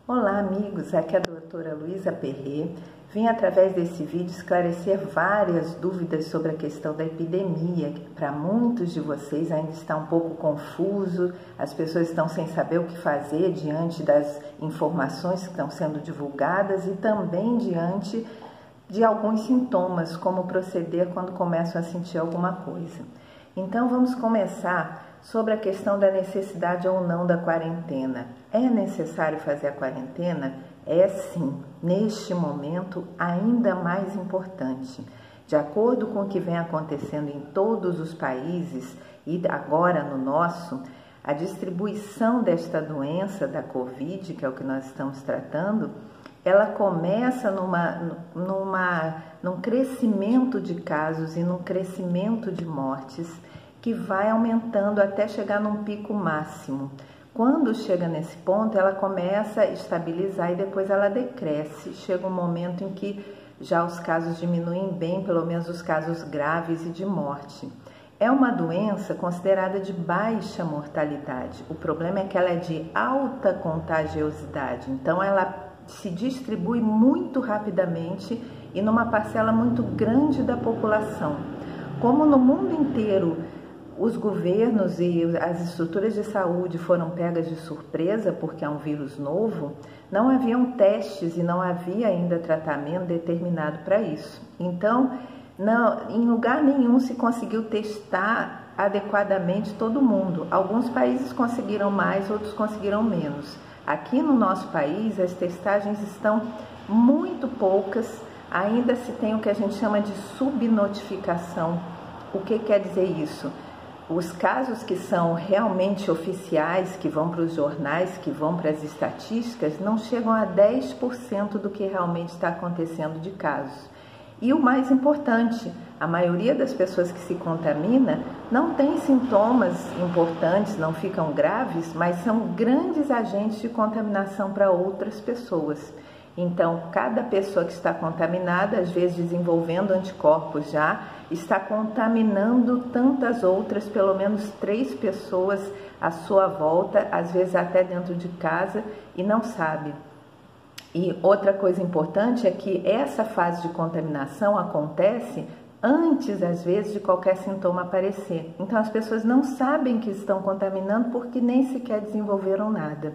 Olá amigos, aqui é a doutora Luísa Perret. Vim através desse vídeo esclarecer várias dúvidas sobre a questão da epidemia, que para muitos de vocês ainda está um pouco confuso, as pessoas estão sem saber o que fazer diante das informações que estão sendo divulgadas e também diante de alguns sintomas, como proceder quando começam a sentir alguma coisa. Então vamos começar sobre a questão da necessidade ou não da quarentena. É necessário fazer a quarentena? É sim, neste momento ainda mais importante. De acordo com o que vem acontecendo em todos os países e agora no nosso, a distribuição desta doença da Covid, que é o que nós estamos tratando, ela começa num crescimento de casos e num crescimento de mortes que vai aumentando até chegar num pico máximo. Quando chega nesse ponto, ela começa a estabilizar e depois ela decresce. Chega um momento em que já os casos diminuem bem, pelo menos os casos graves e de morte. É uma doença considerada de baixa mortalidade. O problema é que ela é de alta contagiosidade, então ela se distribui muito rapidamente e numa parcela muito grande da população. Como no mundo inteiro os governos e as estruturas de saúde foram pegas de surpresa porque é um vírus novo, não haviam testes e não havia ainda tratamento determinado para isso. Então, em lugar nenhum se conseguiu testar adequadamente todo mundo. Alguns países conseguiram mais, outros conseguiram menos. Aqui no nosso país, as testagens estão muito poucas, ainda se tem o que a gente chama de subnotificação. O que quer dizer isso? Os casos que são realmente oficiais, que vão para os jornais, que vão para as estatísticas, não chegam a 10% do que realmente está acontecendo de casos. E o mais importante, a maioria das pessoas que se contamina não tem sintomas importantes, não ficam graves, mas são grandes agentes de contaminação para outras pessoas. Então, cada pessoa que está contaminada, às vezes desenvolvendo anticorpos já, está contaminando tantas outras, pelo menos 3 pessoas à sua volta, às vezes até dentro de casa, e não sabe. E outra coisa importante é que essa fase de contaminação acontece antes, às vezes, de qualquer sintoma aparecer. Então, as pessoas não sabem que estão contaminando porque nem sequer desenvolveram nada.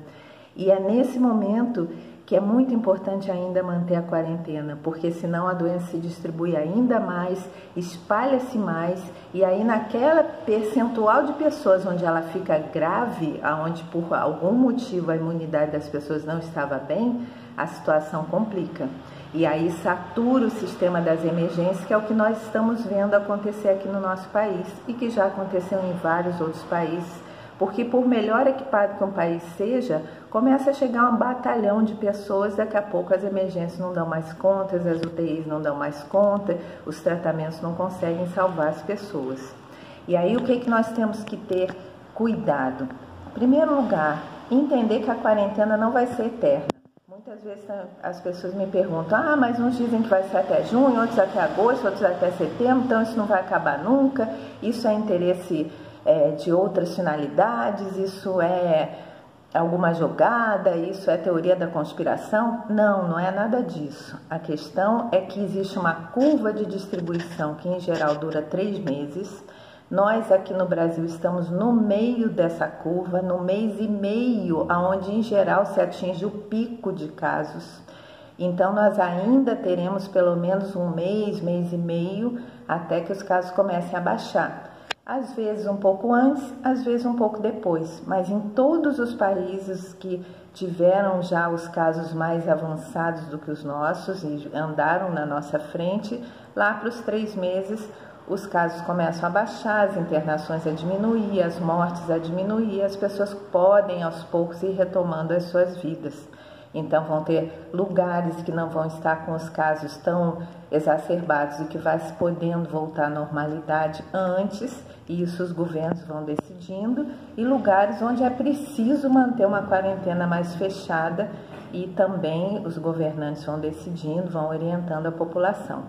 E é nesse momento que é muito importante ainda manter a quarentena, porque senão a doença se distribui ainda mais, espalha-se mais, e aí naquela percentual de pessoas onde ela fica grave, onde por algum motivo a imunidade das pessoas não estava bem, a situação complica. E aí satura o sistema das emergências, que é o que nós estamos vendo acontecer aqui no nosso país e que já aconteceu em vários outros países, porque por melhor equipado que um país seja, começa a chegar um batalhão de pessoas, daqui a pouco as emergências não dão mais conta, as UTIs não dão mais conta, os tratamentos não conseguem salvar as pessoas. E aí o que nós temos que ter cuidado? Em primeiro lugar, entender que a quarentena não vai ser eterna. Muitas vezes as pessoas me perguntam, mas uns dizem que vai ser até junho, outros até agosto, outros até setembro, então isso não vai acabar nunca, isso é interesse de outras finalidades, isso é alguma jogada, isso é teoria da conspiração? Não, não é nada disso. A questão é que existe uma curva de distribuição que em geral dura 3 meses. Nós aqui no Brasil estamos no meio dessa curva, no mês e meio, onde em geral se atinge o pico de casos. Então nós ainda teremos pelo menos um mês, mês e meio, até que os casos comecem a baixar. Às vezes um pouco antes, às vezes um pouco depois, mas em todos os países que tiveram já os casos mais avançados do que os nossos e andaram na nossa frente, lá para os 3 meses os casos começam a baixar, as internações a diminuir, as mortes a diminuir, as pessoas podem aos poucos ir retomando as suas vidas. Então vão ter lugares que não vão estar com os casos tão exacerbados e que vai se podendo voltar à normalidade antes, e isso os governos vão decidindo, e lugares onde é preciso manter uma quarentena mais fechada e também os governantes vão decidindo, vão orientando a população.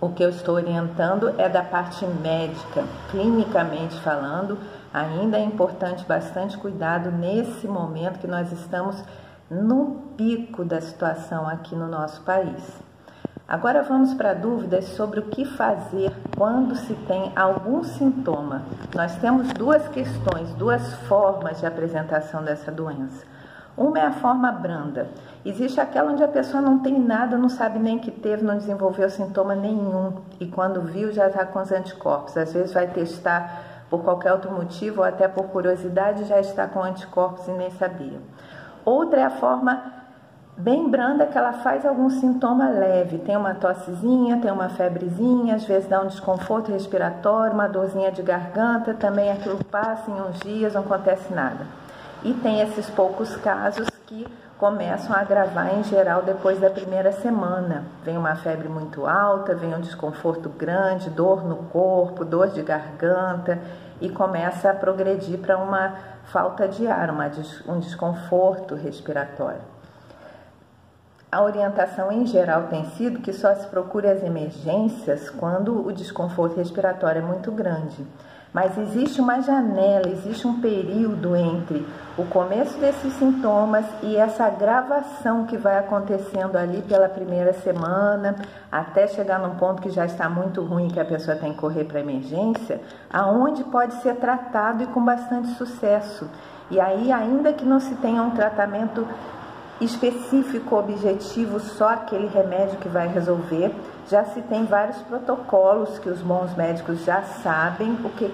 O que eu estou orientando é da parte médica, clinicamente falando, ainda é importante bastante cuidado nesse momento que nós estamos no pico da situação aqui no nosso país. Agora vamos para dúvidas sobre o que fazer quando se tem algum sintoma. Nós temos duas questões, duas formas de apresentação dessa doença. Uma é a forma branda. Existe aquela onde a pessoa não tem nada, não sabe nem que teve, não desenvolveu sintoma nenhum e quando viu já está com os anticorpos. Às vezes vai testar por qualquer outro motivo ou até por curiosidade já está com anticorpos e nem sabia. Outra é a forma bem branda, que ela faz algum sintoma leve, tem uma tossezinha, tem uma febrezinha, às vezes dá um desconforto respiratório, uma dorzinha de garganta, também aquilo passa em uns dias, não acontece nada. E tem esses poucos casos que começam a agravar em geral depois da primeira semana. Vem uma febre muito alta, vem um desconforto grande, dor no corpo, dor de garganta e começa a progredir para uma falta de ar, um desconforto respiratório. A orientação em geral tem sido que só se procure as emergências quando o desconforto respiratório é muito grande. Mas existe uma janela, existe um período entre o começo desses sintomas e essa agravação que vai acontecendo ali pela primeira semana, até chegar num ponto que já está muito ruim, que a pessoa tem que correr para a emergência, aonde pode ser tratado e com bastante sucesso. E aí, ainda que não se tenha um tratamento específico, objetivo, só aquele remédio que vai resolver, já se tem vários protocolos que os bons médicos já sabem o que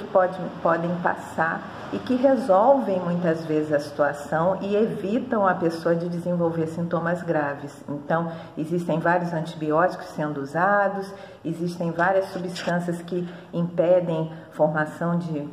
podem passar e que resolvem muitas vezes a situação e evitam a pessoa de desenvolver sintomas graves. Então, existem vários antibióticos sendo usados, existem várias substâncias que impedem formação de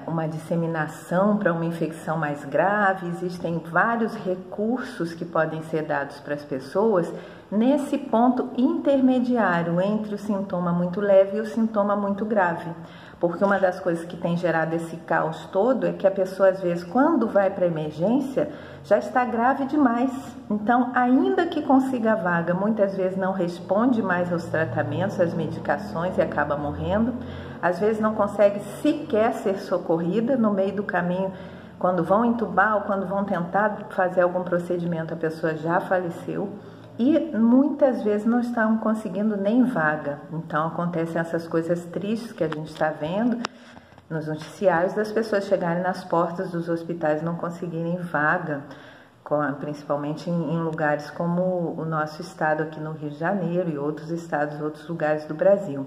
uma disseminação para uma infecção mais grave. Existem vários recursos que podem ser dados para as pessoas nesse ponto intermediário entre o sintoma muito leve e o sintoma muito grave. Porque uma das coisas que tem gerado esse caos todo é que a pessoa, às vezes, quando vai para a emergência, já está grave demais. Então, ainda que consiga a vaga, muitas vezes não responde mais aos tratamentos, às medicações e acaba morrendo. Às vezes não consegue sequer ser socorrida no meio do caminho. Quando vão entubar ou quando vão tentar fazer algum procedimento, a pessoa já faleceu. E muitas vezes não estão conseguindo nem vaga. Então acontecem essas coisas tristes que a gente está vendo nos noticiários, das pessoas chegarem nas portas dos hospitais e não conseguirem vaga, principalmente em lugares como o nosso estado aqui no Rio de Janeiro e outros estados, outros lugares do Brasil.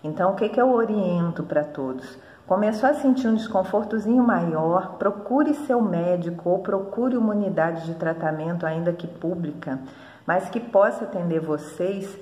Então, o que eu oriento para todos? Começou a sentir um desconfortozinho maior, procure seu médico ou procure uma unidade de tratamento, ainda que pública, mas que possa atender vocês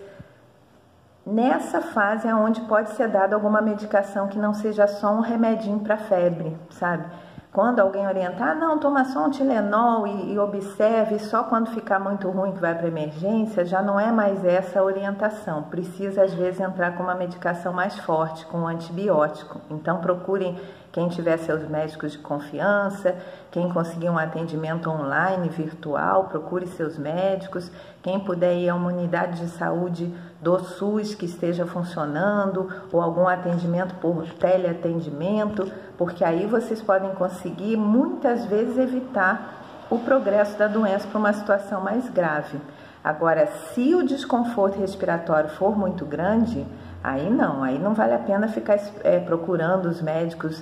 nessa fase onde pode ser dada alguma medicação que não seja só um remedinho para febre, sabe? Quando alguém orientar, não, toma só um Tilenol e observe, só quando ficar muito ruim que vai para emergência, já não é mais essa a orientação. Precisa, às vezes, entrar com uma medicação mais forte, com um antibiótico. Então, procurem quem tiver seus médicos de confiança, quem conseguir um atendimento online, virtual, procure seus médicos. Quem puder ir a uma unidade de saúde do SUS que esteja funcionando, ou algum atendimento por teleatendimento, porque aí vocês podem conseguir muitas vezes evitar o progresso da doença para uma situação mais grave. Agora, se o desconforto respiratório for muito grande, aí não vale a pena ficar procurando os médicos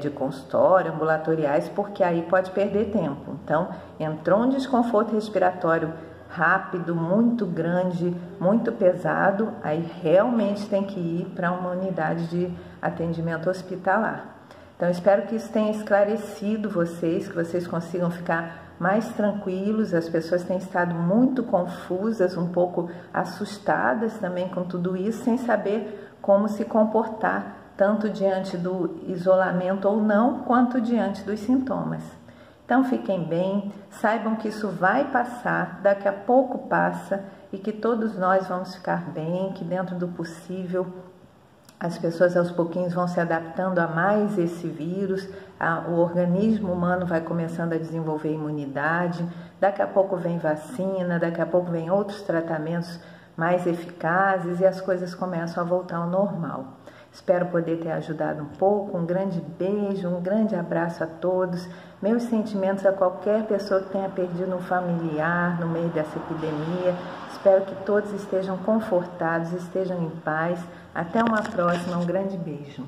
de consultório, ambulatoriais, porque aí pode perder tempo. Então, entrou um desconforto respiratório rápido, muito grande, muito pesado, aí realmente tem que ir para uma unidade de atendimento hospitalar. Então, espero que isso tenha esclarecido vocês, que vocês consigam ficar mais tranquilos. As pessoas têm estado muito confusas, um pouco assustadas também com tudo isso, sem saber como se comportar, tanto diante do isolamento ou não, quanto diante dos sintomas. Então, fiquem bem, saibam que isso vai passar, daqui a pouco passa e que todos nós vamos ficar bem, que dentro do possível as pessoas aos pouquinhos vão se adaptando a mais esse vírus, o organismo humano vai começando a desenvolver imunidade, daqui a pouco vem vacina, daqui a pouco vem outros tratamentos mais eficazes e as coisas começam a voltar ao normal. Espero poder ter ajudado um pouco. Um grande beijo, um grande abraço a todos. Meus sentimentos a qualquer pessoa que tenha perdido um familiar no meio dessa epidemia. Espero que todos estejam confortados, estejam em paz. Até uma próxima, um grande beijo.